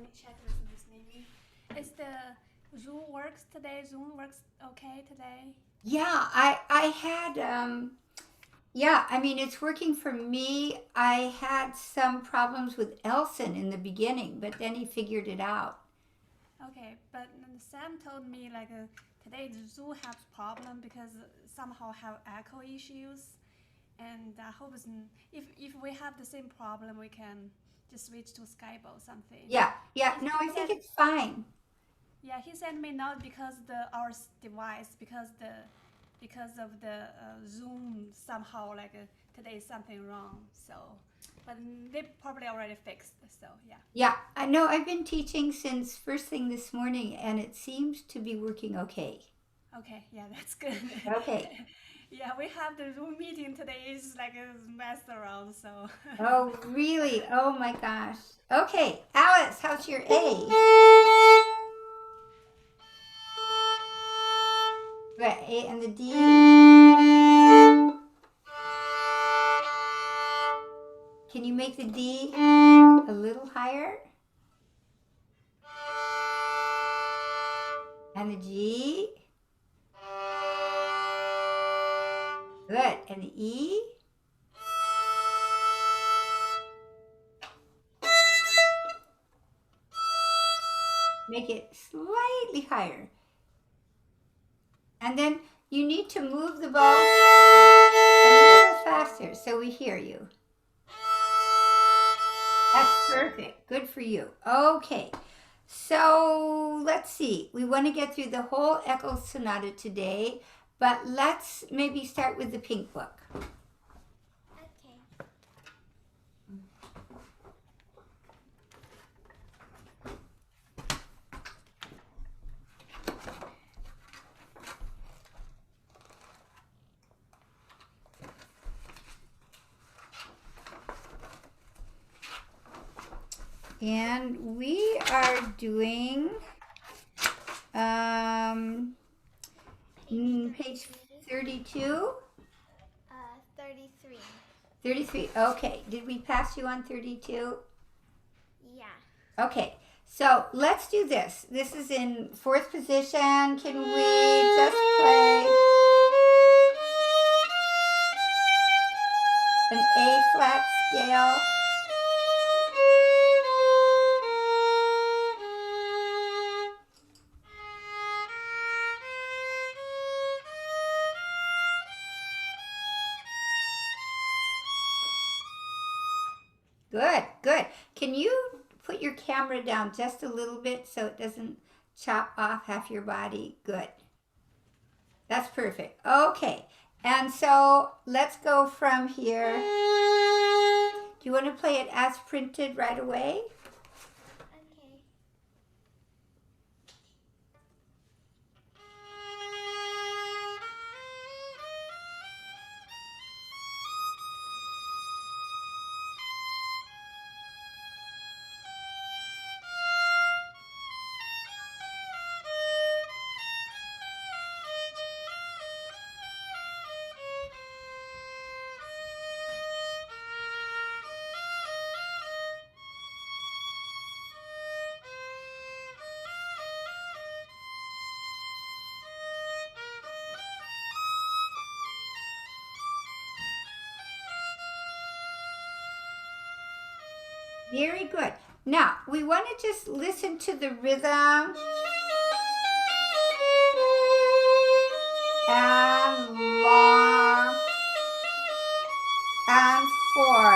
me check this listening. Is the Zoom works today? Zoom works okay today? Yeah, I had yeah, I mean it's working for me. I had some problems with Elson in the beginning, but then he figured it out. Okay, but Sam told me like today the Zoom has problem because somehow have echo issues, and I hope if we have the same problem, we can just switch to Skype or something. Yeah, yeah. No, He I think said, it's fine. yeah, he said me not because device because of the Zoom somehow like today is something wrong. So, but they probably already fixed. So yeah. Yeah, I know I've been teaching since first thing this morning and it seems to be working okay. Okay, yeah, that's good. Okay. Yeah, we have the Zoom meeting today is like a mess around. So Oh, really? Oh my gosh. Okay, Alice, how's your A? Right, A and the D. Can you make the D a little higher? And the G. Good. And the E. Make it slightly higher. And then you need to move the bow a little faster so we hear you. That's perfect. Good for you. Okay. So let's see. We want to get through the whole Eccles Sonata today, but let's maybe start with the pink book. Okay. And we are doing page 32. 33. 33. Okay. Did we pass you on 32? Yeah. Okay. So let's do this. This is in fourth position. Can we just play an A-flat scale? Good, good. Can you put your camera down just a little bit so it doesn't chop off half your body? Good. That's perfect. Okay. And so let's go from here. Do you want to play it as printed right away? Okay. Very good. Now, we want to just listen to the rhythm. And long. And four.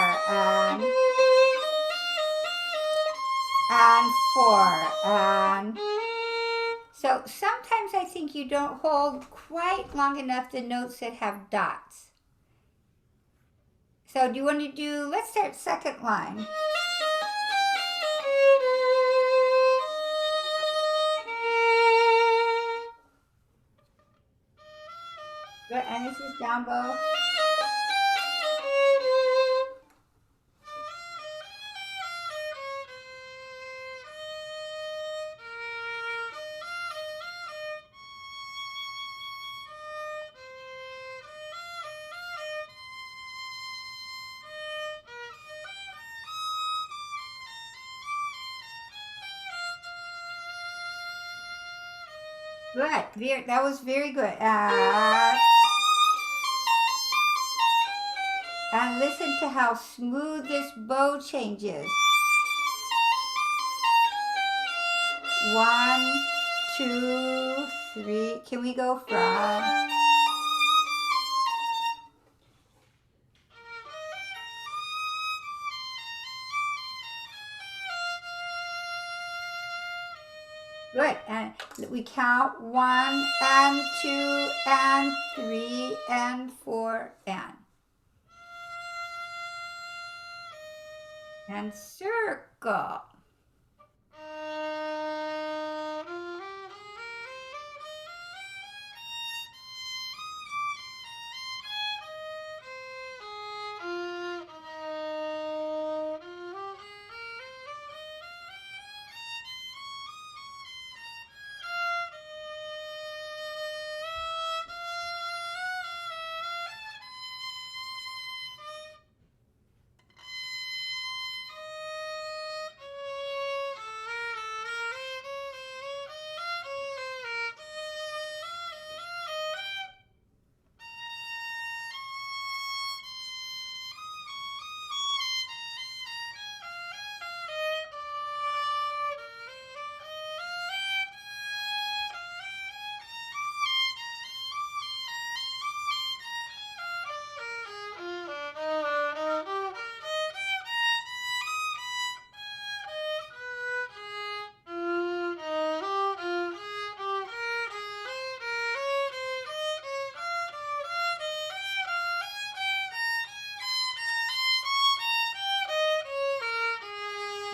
And four. And so sometimes I think you don't hold quite long enough the notes that have dots. So do you want to do, let's start second line. Good, and this is down bow. Good. That was very good. And listen to how smooth this bow changes. 1, 2, 3. Can we go from? Good. And we count 1 and 2 and 3 and 4 and circle.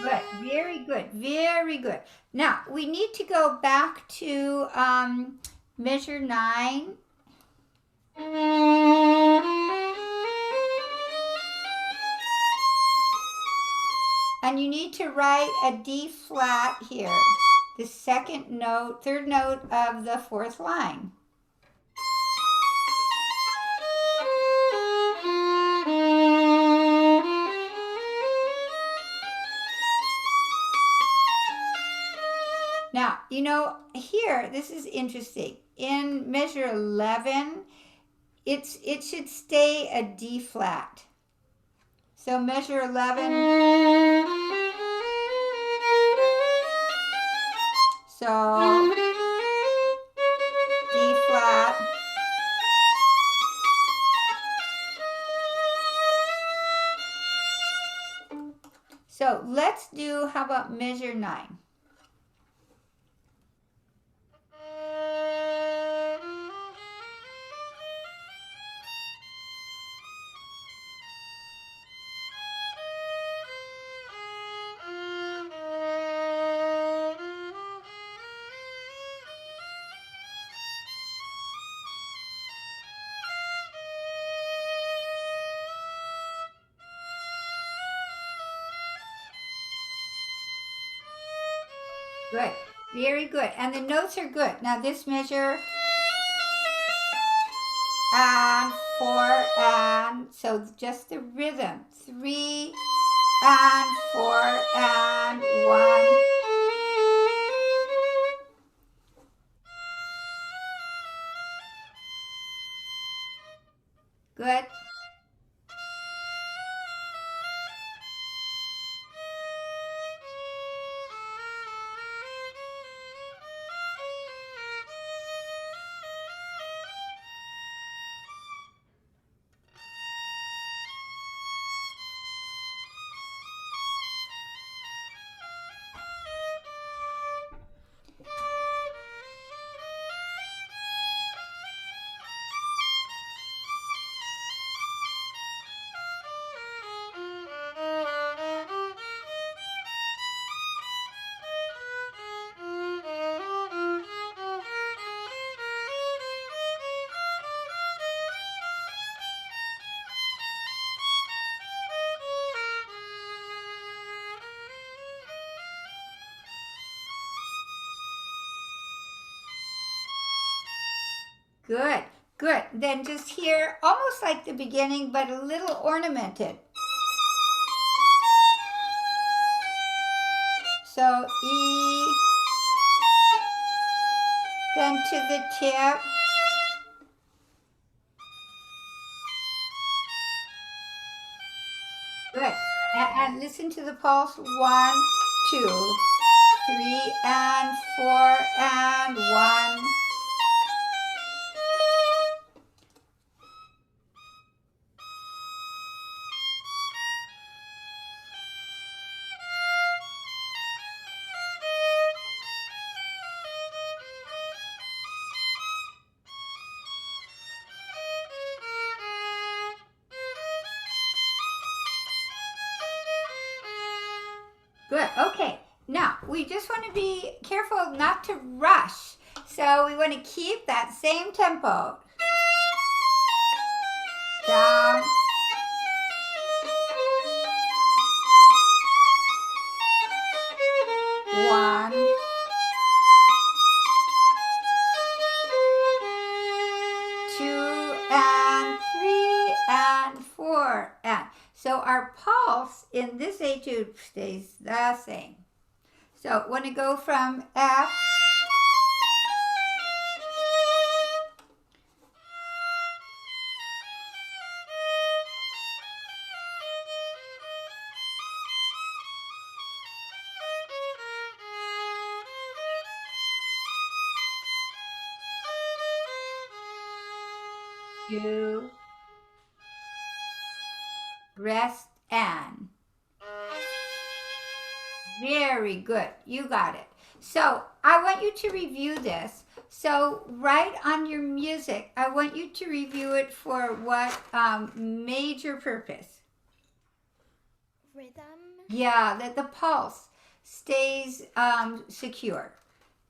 Good. Very good. Very good. Now, we need to go back to measure 9. And you need to write a D flat here. The third note of the 4th line. Now, here, this is interesting. In measure 11, it should stay a D flat. So measure 11. So D flat. So let's do, how about measure 9? Good. Very good. And the notes are good. Now this measure and 4 and, so just the rhythm. 3 and 4 and 1. Good. Good, good. Then just here, almost like the beginning, but a little ornamented. So E, then to the tip. Good. And listen to the pulse. 1, 2, 3, and 4, and 1. Good. Okay. Now, we just want to be careful not to rush. So we want to keep that same tempo. Down. One. Two, and 3, and 4, and. So our pulse in this etude stays the same. So want to go from F to rest and. Very good. You got it. So I want you to review this. So right on your music, I want you to review it for what major purpose? Rhythm. Yeah, that the pulse stays secure.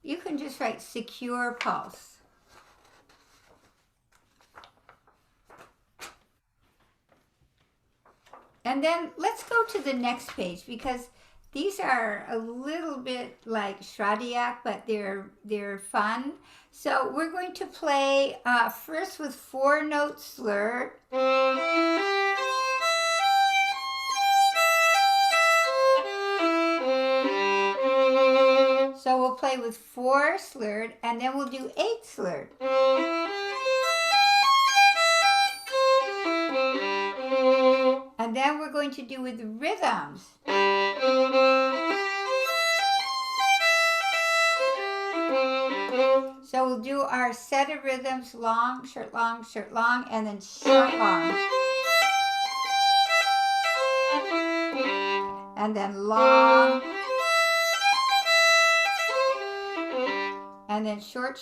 You can just write secure pulse. And then let's go to the next page because these are a little bit like Schradiak, but they're fun. So we're going to play first with 4-note slur. So we'll play with 4 slurred, and then we'll do 8 slurred. And then we're going to do with rhythms. So we'll do our set of rhythms, long, short, and then short, long. And then long. And then short,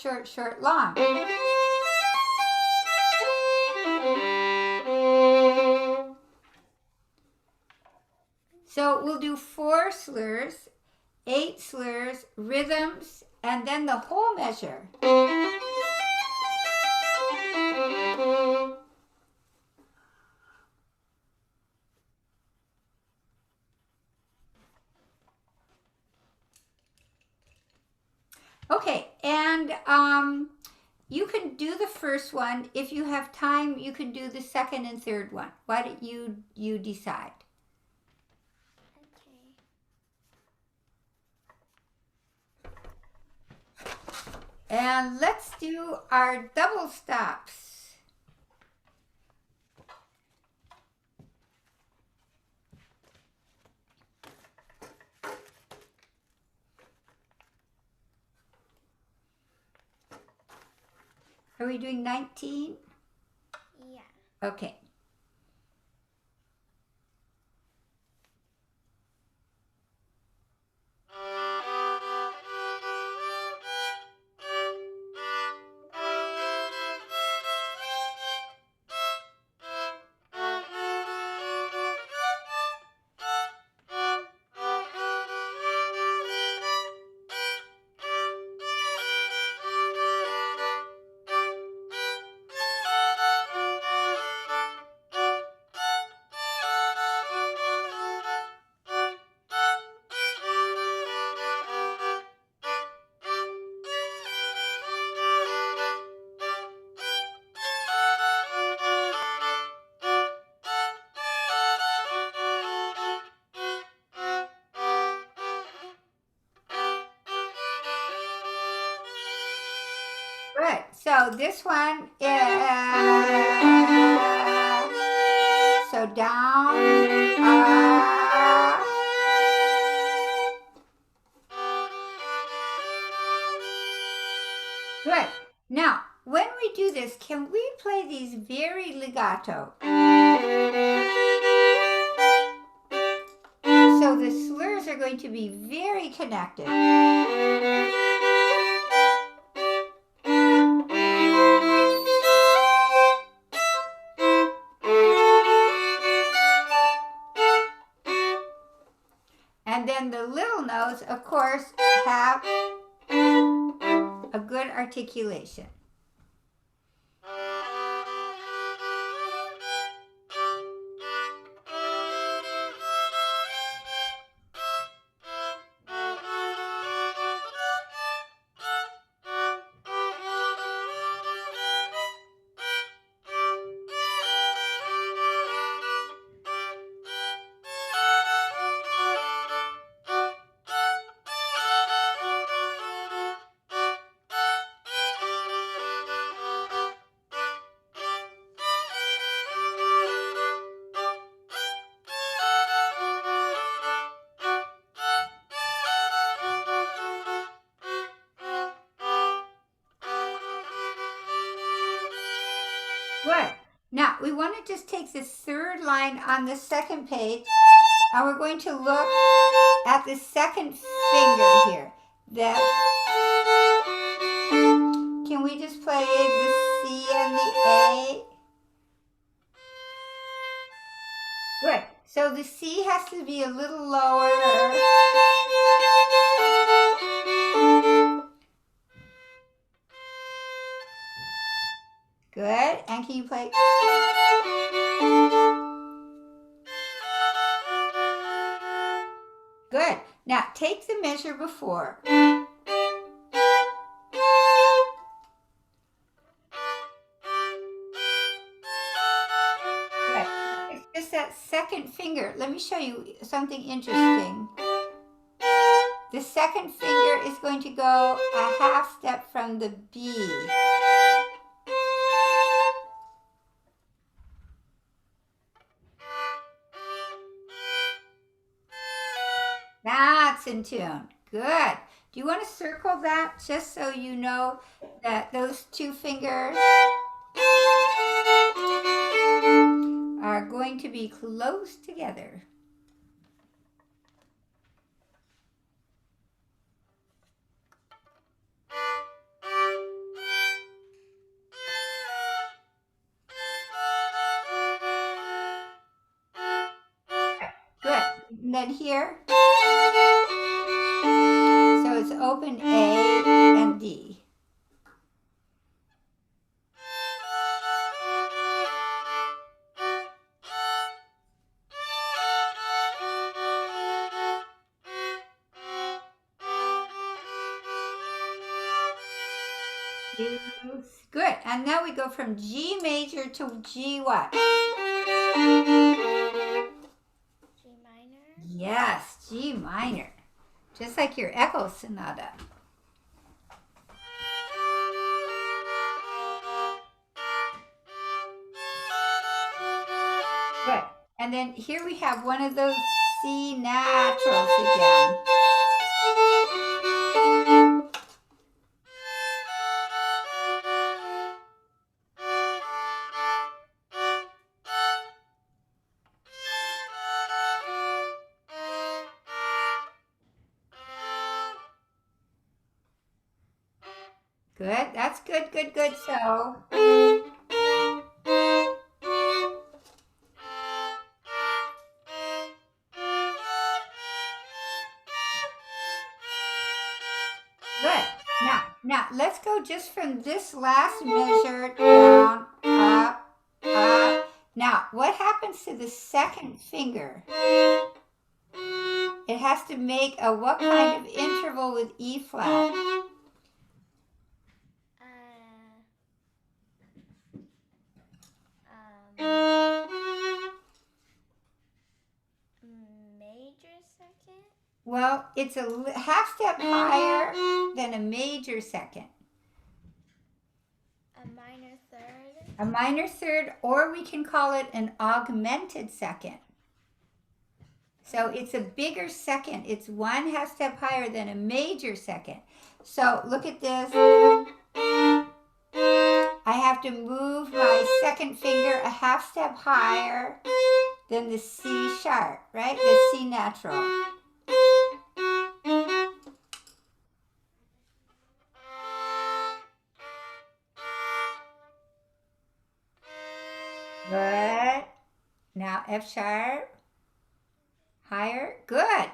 long. So we'll do 4 slurs, 8 slurs, rhythms, and then the whole measure. Okay, and you can do the first one. If you have time, you can do the second and third one. Why don't you decide? And let's do our double stops. Are we doing 19? Yeah. Okay. So this one is so down, Good. Now, when we do this, can we play these very legato? So the slurs are going to be very connected. And then the little notes, of course, have a good articulation. Good. Now, we want to just take the third line on the second page, and we're going to look at the second finger here. Can we just play the C and the A? Good. So the C has to be a little lower. Good. And can you play? Good. Now take the measure before. Good. It's just that second finger. Let me show you something interesting. The second finger is going to go a half step from the B. That's in tune. Good. Do you want to circle that just so you know that those two fingers are going to be close together? Good. And then here. So it's open A and D. Good. And now we go from G major to G what? G minor. Yes, G minor. Just like your Eccles Sonata. Good. And then here we have one of those C naturals again. Good. That's good, good, good. So. Good. Now let's go just from this last measure down, up, up. Now, what happens to the second finger? It has to make a what kind of interval with E flat? Major second? Well, it's a half step higher than a major second. A minor third, or we can call it an augmented second. So it's a bigger second. It's one half step higher than a major second. So look at this. I have to move my second finger a half step higher than the C sharp, right? The C natural. Good. Now F sharp. Higher. Good.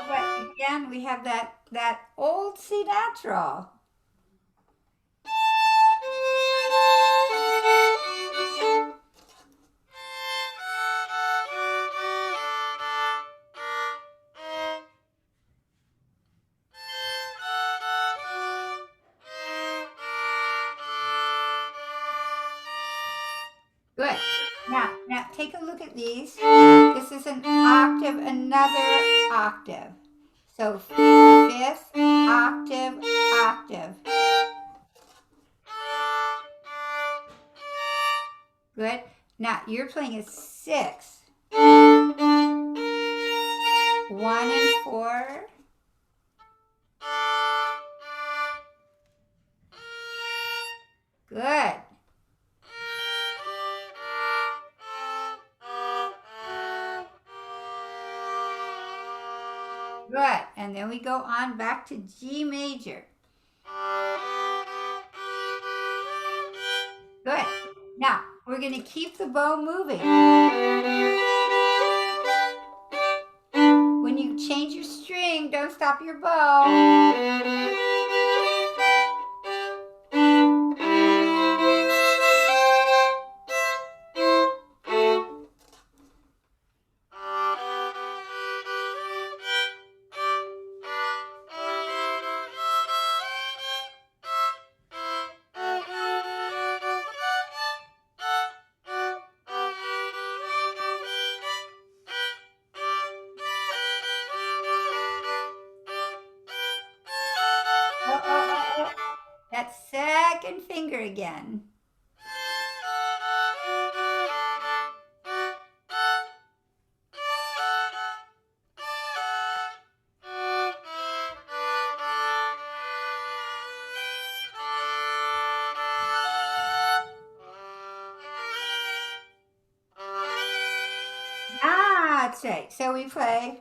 But again, we have that old C natural. Good. Now take a look at these. This is an octave, another octave. So fifth, octave, octave. Good. Now you're playing a sixth. 1 and 4. Good. Good. And then we go on back to G major. Good. Now, we're going to keep the bow moving. When you change your string, don't stop your bow. That second finger again. That's right. So we play.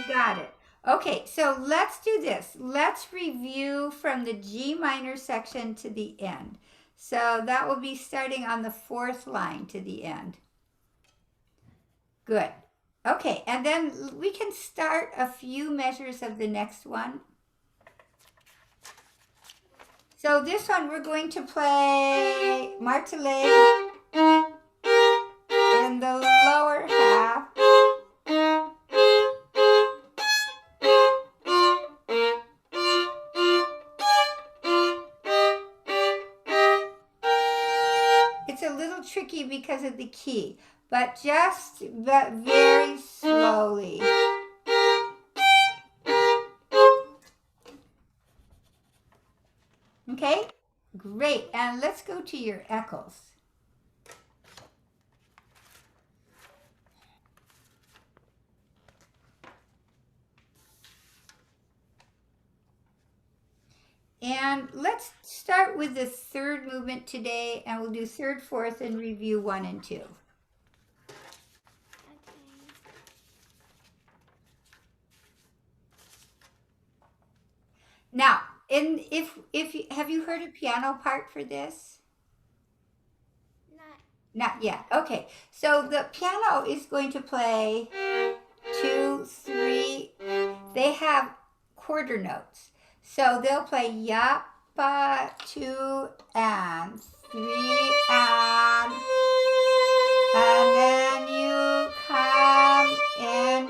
Got it. Okay, so let's do this. Let's review from the G minor section to the end. So that will be starting on the 4th line to the end. Good. Okay, and then we can start a few measures of the next one. So this one we're going to play martelé in the lower half. It's a little tricky because of the key, but very slowly. Okay, great. And let's go to your Eccles. And let's start with the 3rd movement today, and we'll do 3rd, 4th, and review 1 and 2. Now, have you heard a piano part for this? Not yet. Okay, so the piano is going to play 2, 3. They have quarter notes. So they'll play yappa, 2 and 3 and And then you come in.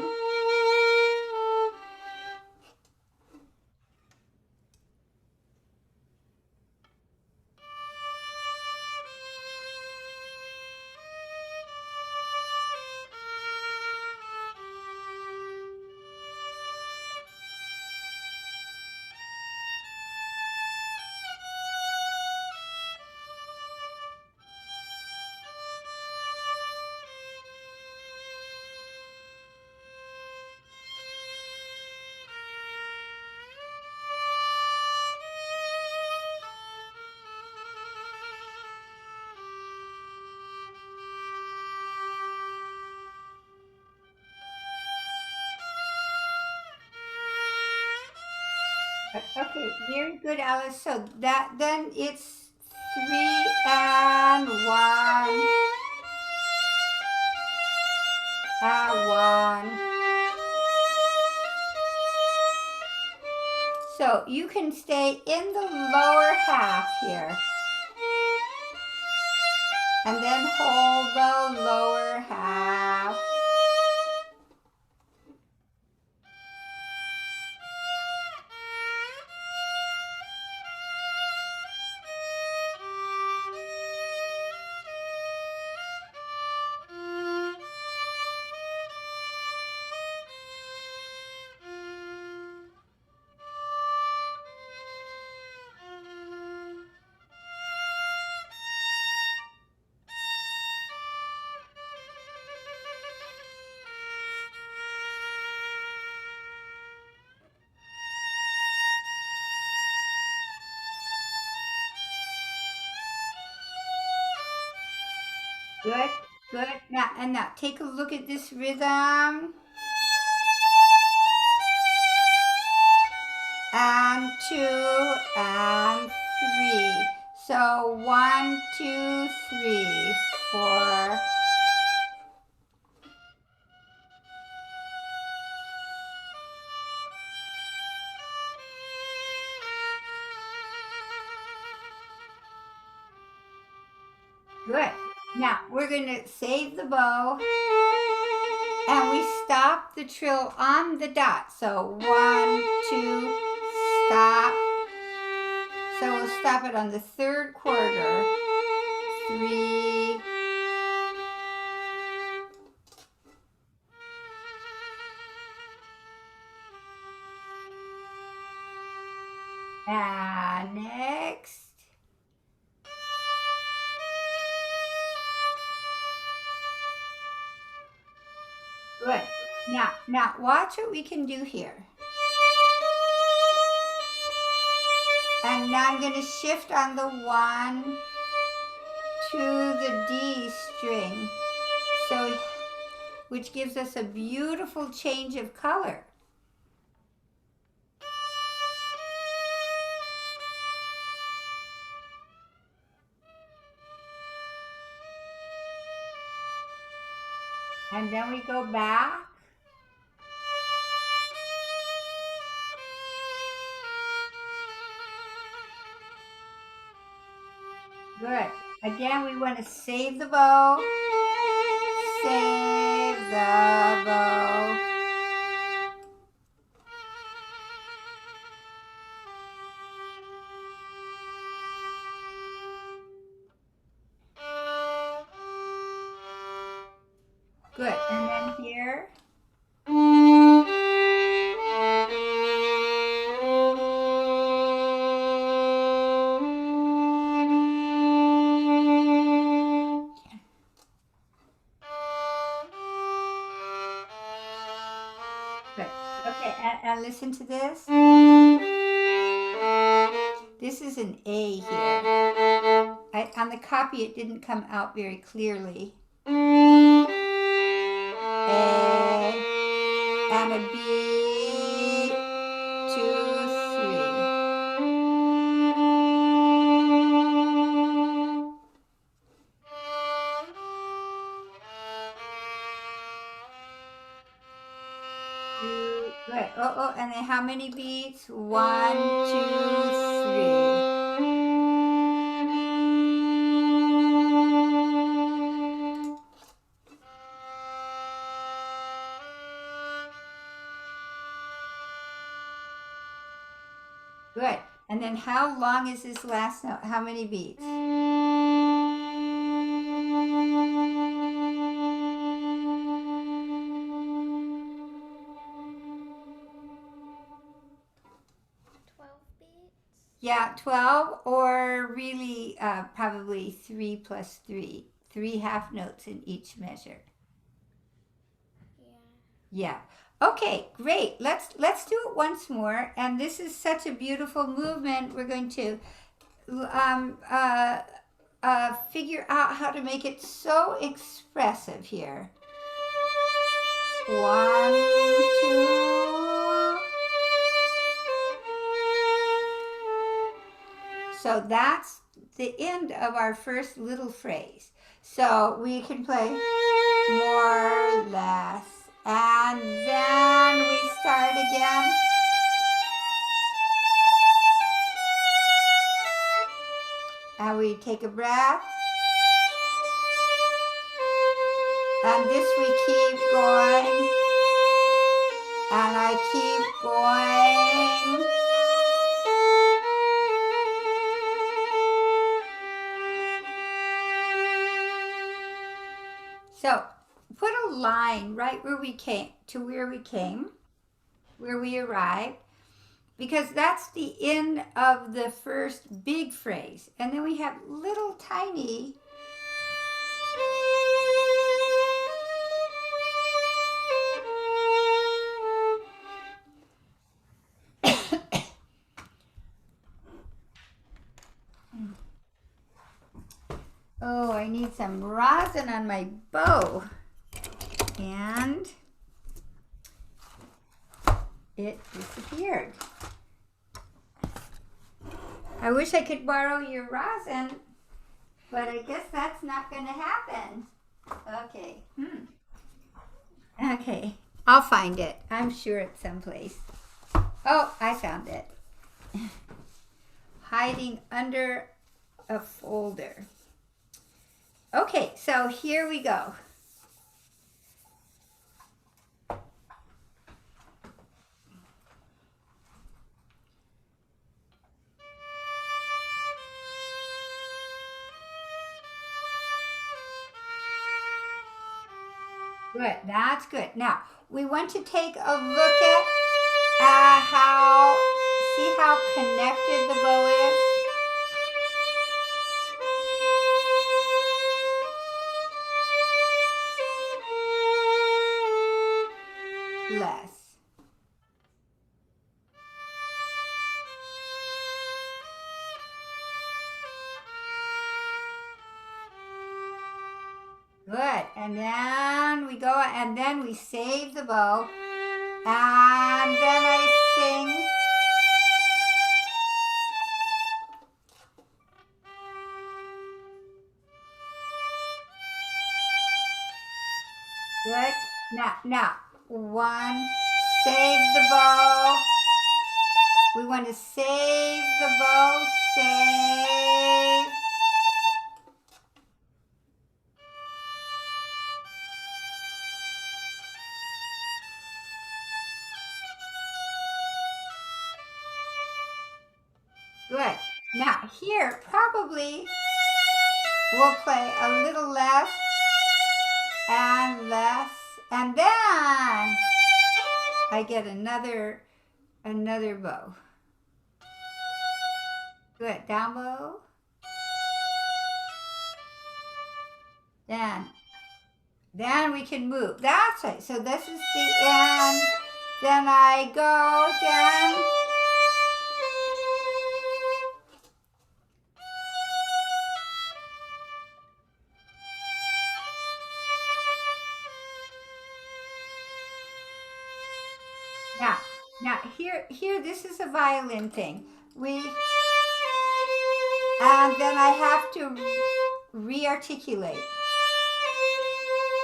Okay, very good, Alice. So then it's 3 and 1 and 1. So you can stay in the lower half here. And then hold the lower half. Good, good. Now take a look at this rhythm. And 2 and 3. So 1, 2, 3, 4. Good. Now we're going to save the bow. And we stop the trill on the dot. So 1, 2, stop. So we'll stop it on the third quarter. 3. And next. Good. Now watch what we can do here. And now I'm going to shift on the 1 to the D string. So, which gives us a beautiful change of color. And then we go back. Good. Again, we want to save the bow. Save the bow. Good. And then here. Good. Okay, and listen to this. This is an A here. On the copy, it didn't come out very clearly. A and a B, 2, 3. Good. Oh, and then how many beats? 1, 2, 3. Good. And then how long is this last note? How many beats? 12 beats. Yeah, 12, or really probably 3 plus 3. 3 half notes in each measure. Yeah. Yeah. Okay, great. Let's do it once more. And this is such a beautiful movement. We're going to figure out how to make it so expressive here. 1, 2. So that's the end of our first little phrase. So we can play more, less, and then we start again. And we take a breath. And this we keep going. And I keep going. So put a line right where we came, where we arrived, because that's the end of the first big phrase. And then we have little tiny oh, I need some rosin on my bow. And it disappeared. I wish I could borrow your rosin, but I guess that's not going to happen. Okay. Okay. I'll find it. I'm sure it's someplace. Oh, I found it. Hiding under a folder. Okay, so here we go. Good, that's good. Now, we want to take a look at see how connected the bow is? Less. Good, and then we go, and then we save the bow, and then I sing. Good. Now, 1, save the bow. We want to save the bow, save. Good. Now, here, probably we'll play a little less, and less, and then I get another bow. Good, down bow. Then we can move. That's right. So this is the end. Then I go again. Now here, this is a violin thing. And then I have to re-articulate.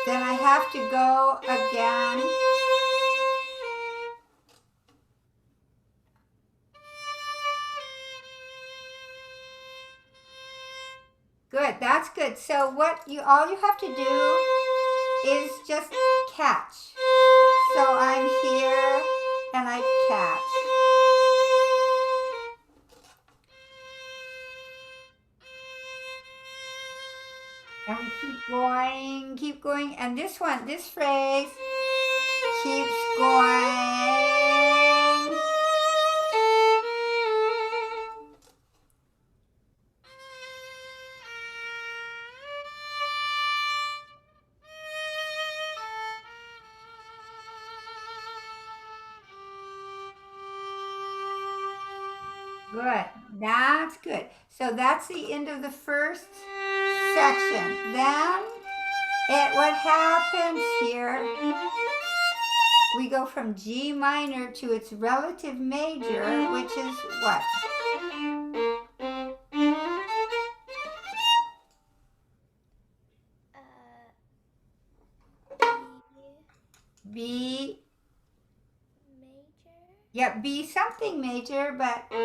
Then I have to go again. Good, that's good. So all you have to do is just catch. So I'm here and I catch. And we keep going. And this phrase keeps going. Good. That's good. So that's the end of the first section. Then what happens here, we go from G minor to its relative major, which is what? B. Major. Yeah, B something major, but B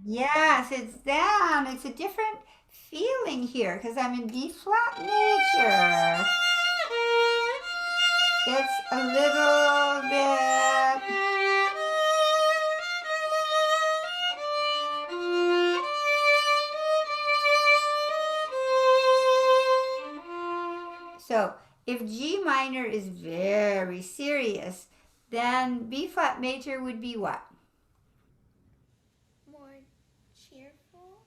flat. yes, it's down. It's a different feeling here because I'm in B flat major. It's a little bit. So if G minor is very serious, then B flat major would be what? More cheerful.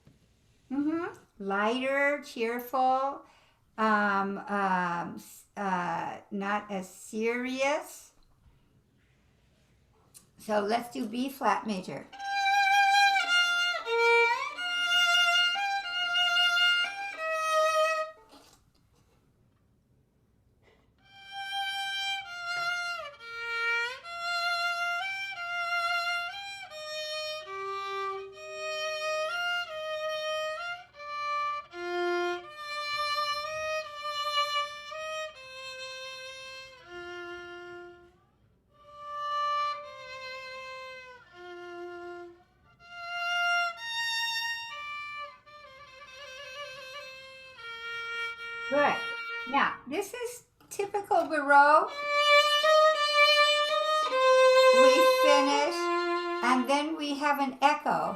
Lighter, cheerful, not as serious. So let's do B flat major. Good. Now, this is typical Baroque. We finish, and then we have an echo.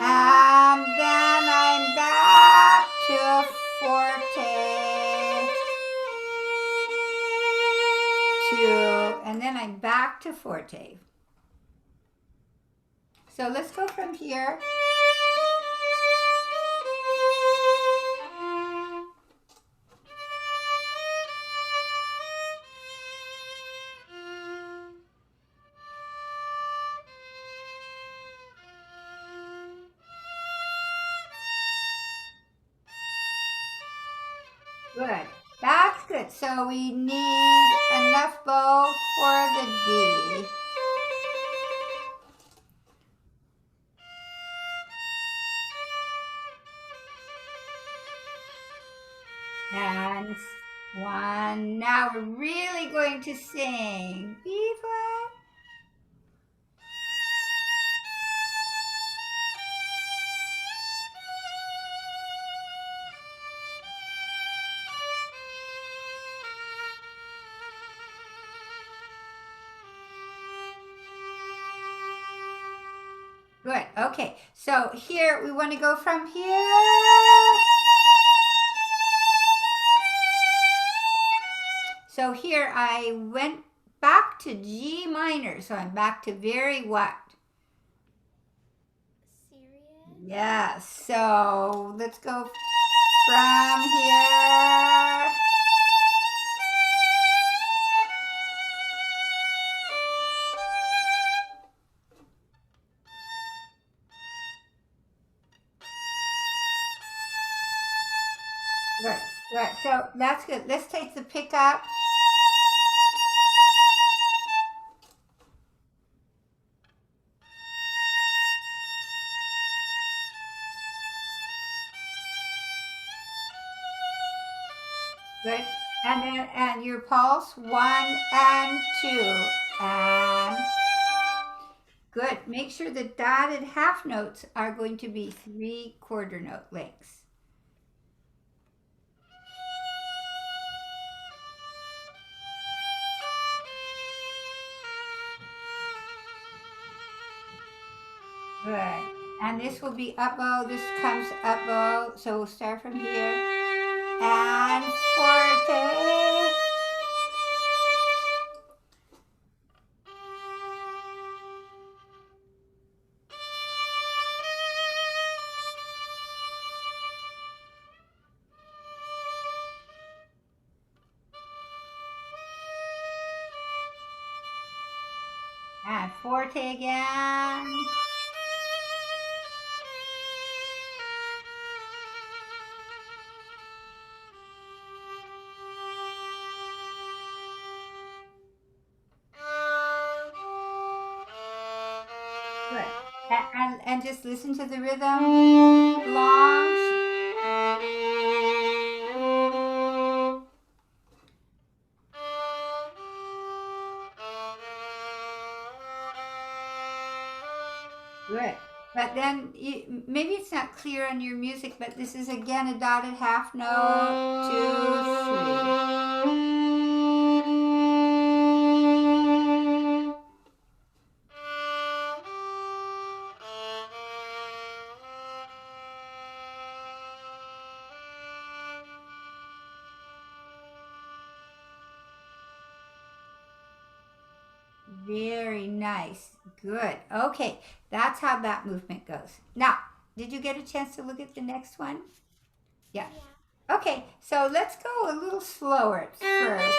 And then I'm back to forte. And then I'm back to forte. So let's go from here. Good. That's good. So we need enough bow for the D. And one. Now we're really going to sing B flat. Good. Okay. So here we want to go from here. So here I went back to G minor. So I'm back to very what? Serious. Yes. So let's go from here. Good, good. So that's good. Let's take the pickup. Good. And your pulse, 1 and 2. And good. Make sure the dotted half notes are going to be 3/4 note lengths. Good. And this will be up bow. This comes up bow. So we'll start from here. And forte. And forte again. Good. And just listen to the rhythm. Long. Good. But then maybe it's not clear on your music, but this is again a dotted half note. 2, 3. Very nice. Good. Okay, that's how that movement goes. Now, did you get a chance to look at the next one? Yeah. Okay, so let's go a little slower at first.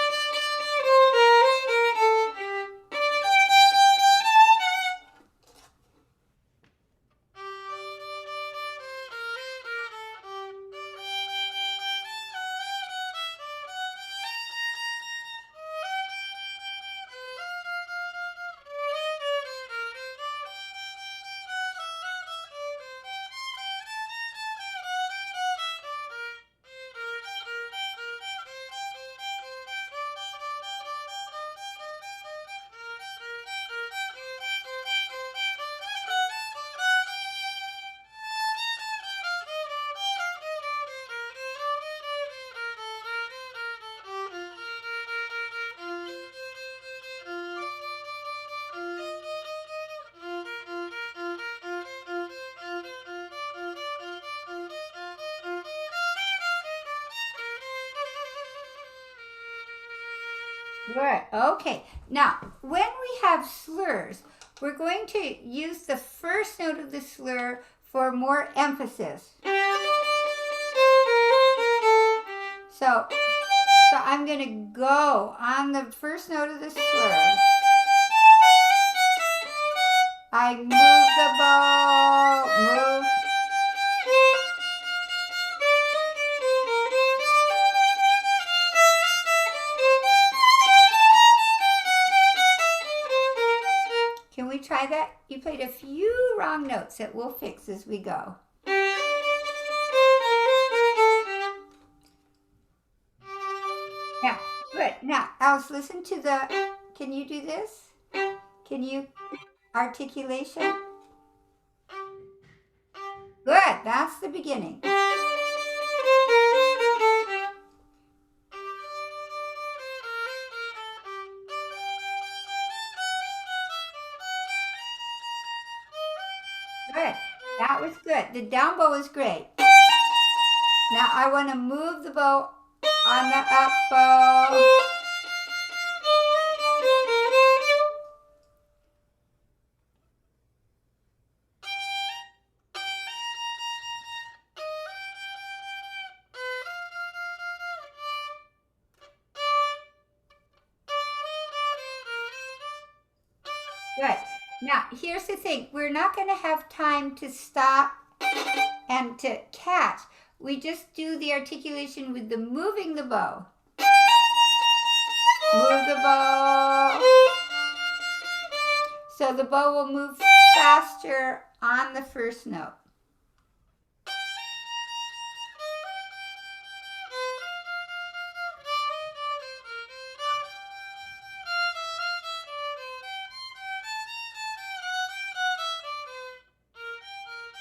Good. Okay. Now, when we have slurs, we're going to use the first note of the slur for more emphasis. So I'm going to go on the first note of the slur. I move the bow, move. Can we try that? You played a few wrong notes that we'll fix as we go. Yeah, good. Now, Alice, listen to the, can you do this? Can you, articulation? Good, that's the beginning. Good. That was good. The down bow is great. Now I want to move the bow on the up bow. Good. Now, here's the thing. We're not going to have time to stop and to catch. We just do the articulation with the moving the bow. Move the bow. So the bow will move faster on the first note.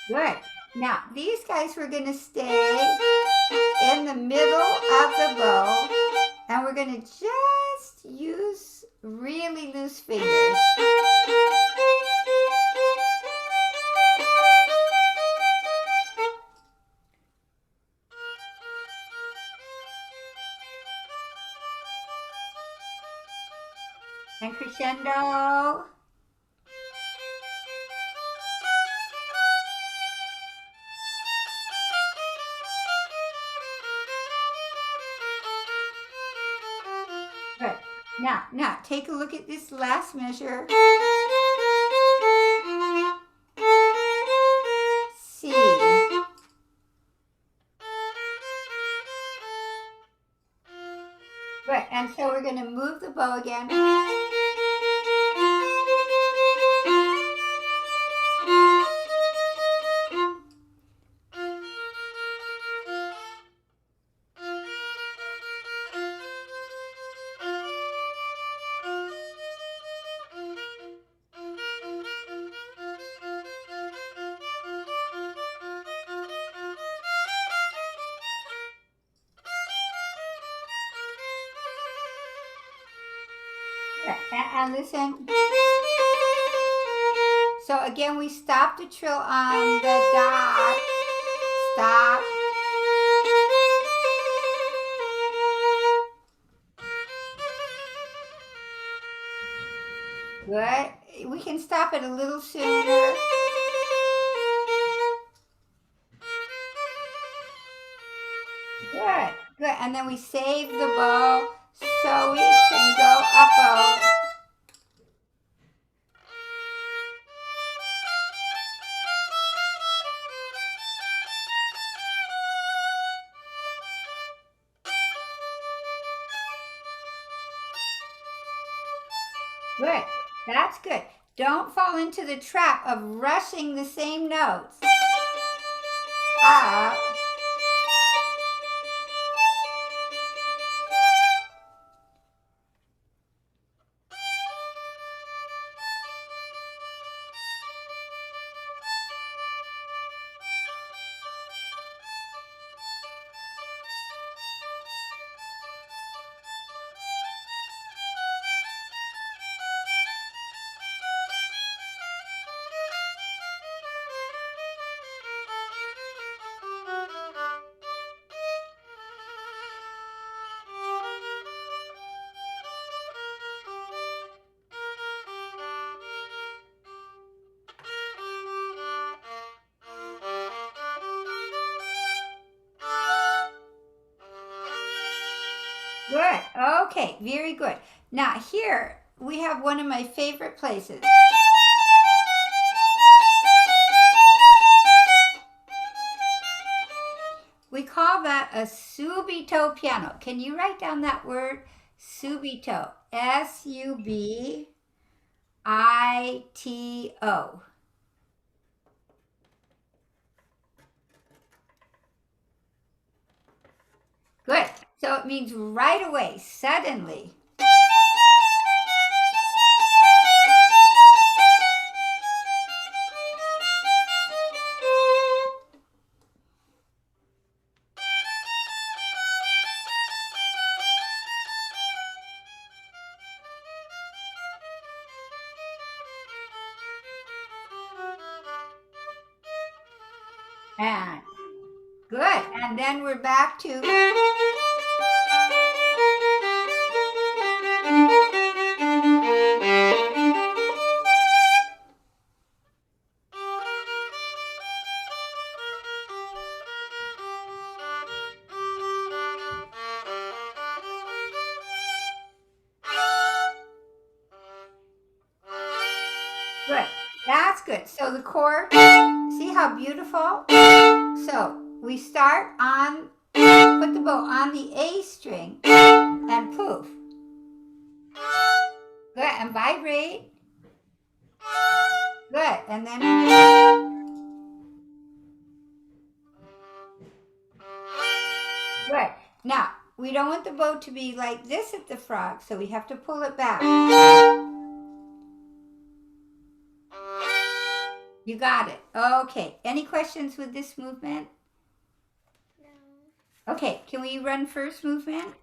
Good. Now, these guys we're going to stay in the middle of the bow, and we're going to just use really loose fingers. And crescendo. Good. Now, take a look at this last measure. C. Good. And so we're going to move the bow again. And listen. So again, we stop the trill on the dot. Stop. Good. We can stop it a little sooner. Good. Good. And then we save the bow so we can go up bow. Good. That's good. Don't fall into the trap of rushing the same notes. Up. Good. Okay, very good. Now here we have one of my favorite places. We call that a subito piano. Can you write down that word? Subito. S-U-B-I-T-O. Good. So it means right away, suddenly. And good. And then we're back to. Good. That's good. So the chord, see how beautiful? So we start on, put the bow on the A string and poof. Good. And vibrate. Good. And then. Good. Now, we don't want the bow to be like this at the frog, so we have to pull it back. You got it. Okay. Any questions with this movement? No. Okay. Can we run first movement?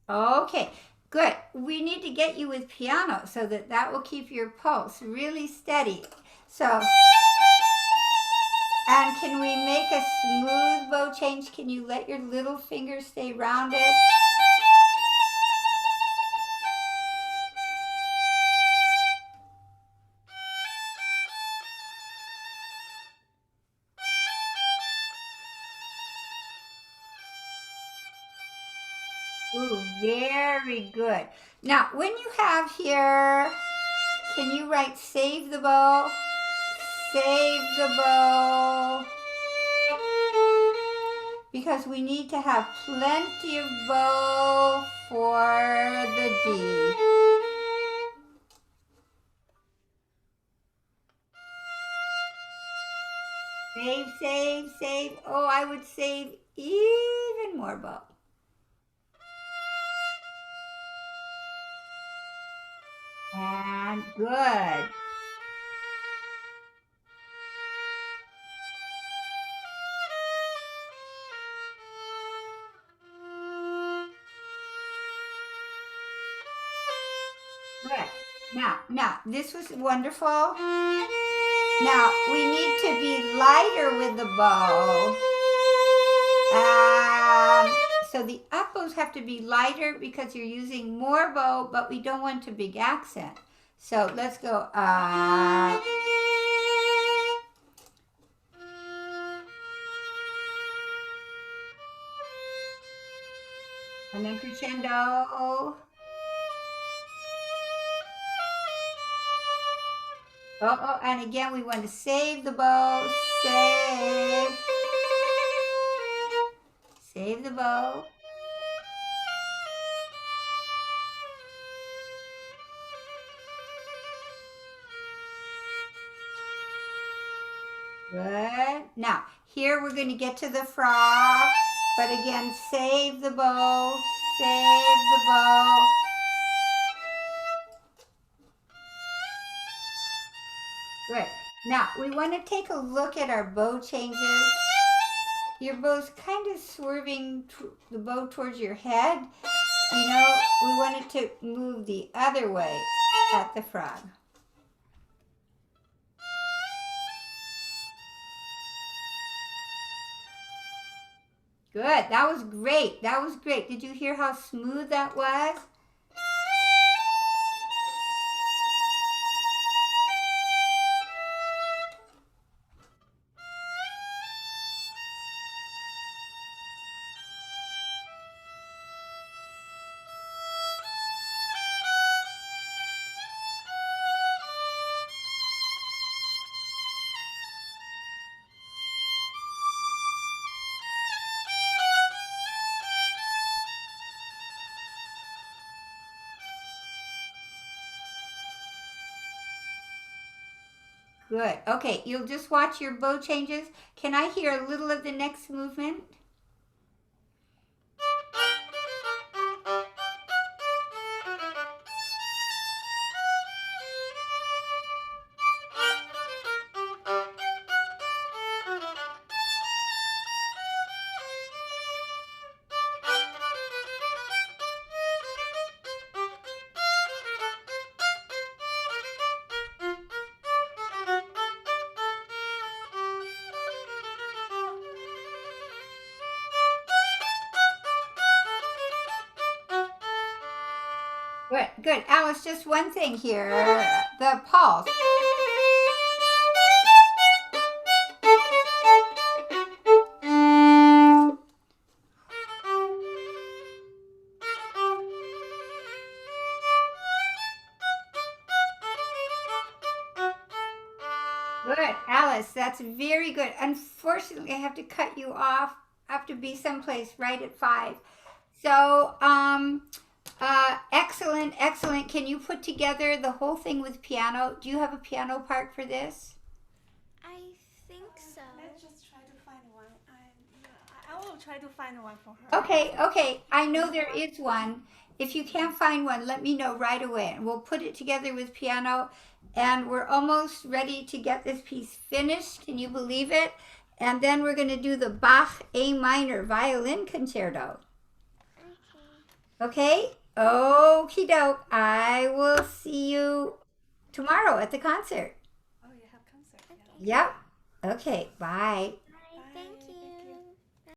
Okay, good. We need to get you with piano so that will keep your pulse really steady. So, and can we make a smooth bow change? Can you let your little fingers stay rounded? Ooh, very good. Now, when you have here, can you write save the bow? Save the bow. Because we need to have plenty of bow for the D. Save, save, save. Oh, I would save even more bow. And good. Good. Now, this was wonderful. Now, we need to be lighter with the bow. So the up bows have to be lighter because you're using more bow, but we don't want a big accent. So let's go up. And then crescendo. Oh, and again, we want to save the bow. Save. Save the bow. Good. Now, here we're going to get to the frog. But again, save the bow. Save the bow. Good. Now, we want to take a look at our bow changes. Your bow's kind of swerving the bow towards your head. You know, we want it to move the other way at the frog. Good. That was great. That was great. Did you hear how smooth that was? Good. Okay, you'll just watch your bow changes. Can I hear a little of the next movement? Good, good. Alice, just one thing here. The pulse. Good, Alice, that's very good. Unfortunately, I have to cut you off. I have to be someplace right at 5. So, excellent, excellent. Can you put together the whole thing with piano? Do you have a piano part for this? I think so. Let's just try to find one. I will try to find one for her. Okay. I know there is one. If you can't find one, let me know right away. And we'll put it together with piano. And we're almost ready to get this piece finished. Can you believe it? And then we're going to do the Bach A minor violin concerto. Okay. Okay? Okie doke. I will see you tomorrow at the concert. Oh, you have concert. Okay. Yeah. Yep. Okay, bye.